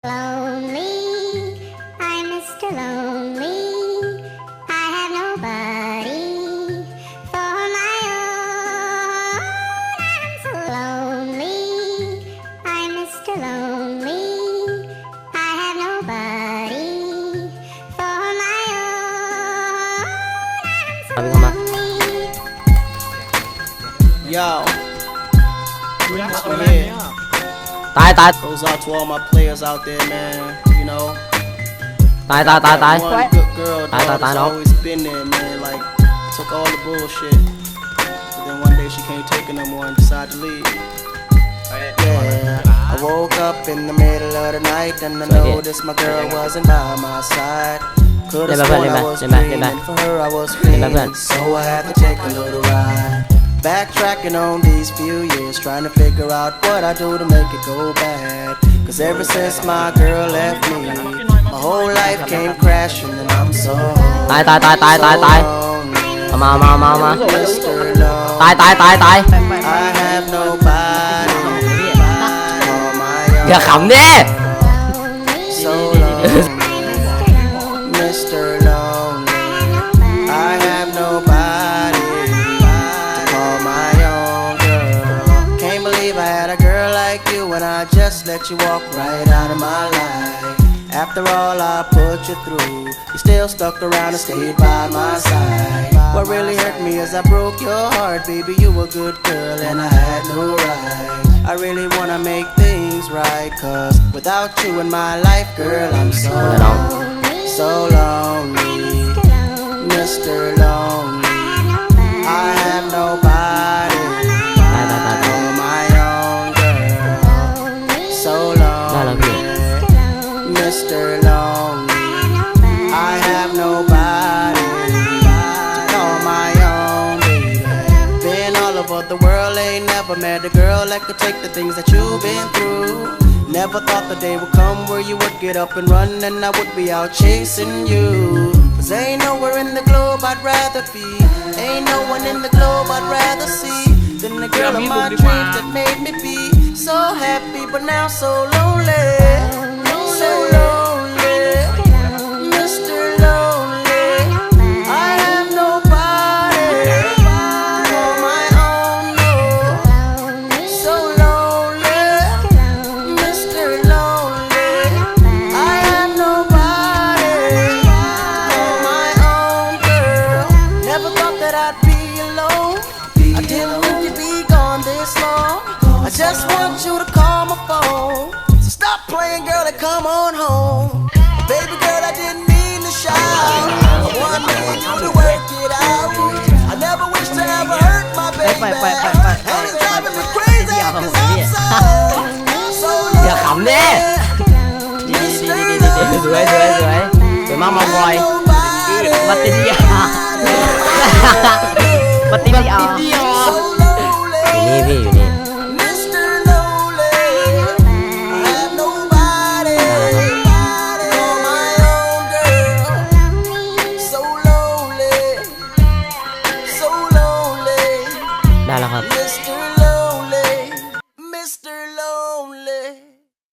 Lonely, I'm Mr. Lonely. I have nobody for my own. I'm so lonely, I'm Mr. Lonely. I have nobody for my own. I'm so lonely. Yo, yeah. ตาย Goes out to all my players out there, man. You know, ตาย one good girl Tái, that's nó. always been there, man. Like, took all the bullshit. But then one day she can't take it no more and decided to leave. Yeah, I woke up in the middle of the night and I noticed my girl wasn't by my side. Could've sworn I was dreaming, for her I was feeling, so I had to take a little ride. Backtracking on these few years, trying to figure out what I do to make it go bad. Cause ever since my girl left me, my whole life came crashing and I'm so ตาย lonely. มา Mr. Lonely. ตาย I have nobody to call my own. อย่าขำดิ So lonely, Mr. Lonely. I have nobody to call my own girl. Can't believe I had a girl like you and I just let you walk right out of my life. After all I put you through, you still stuck around and stayed by my side. What really hurt me is I broke your heart, baby. You were a good girl and I had no right. I really wanna make things right, cause without you in my life, girl, I'm so lonely, Mr. Lonely. I have nobody for my own girl. So lonely, Mr. Lonely. I have nobody to call my own baby. Been all over the world, ain't never met a girl that could take the things that you've been through. Never thought the day would come where you would get up and run and I would be out chasing you. Cause ain't nowhere in the globe I'd rather be, ain't no one in the globe I'd rather see than the girl of my dreams that made me be so happy but now so lonely. So lonely, Mr. Lonely. I have nobody for my own, no. So lonely, Mr. Lonely. I have nobody for my own girl. Never thought that I'd be alone. I didn't think you'd be gone this long. I just want you to call my phone. So stop playing, girl, and come on home. Baby girl, I didn't mean to shout. I wanted you to work it out. I never wish to ever hurt my baby. And it's driving me crazy cause I'm so อย่าขำดิ สวยมากมองบอย nobody วัตเตอร์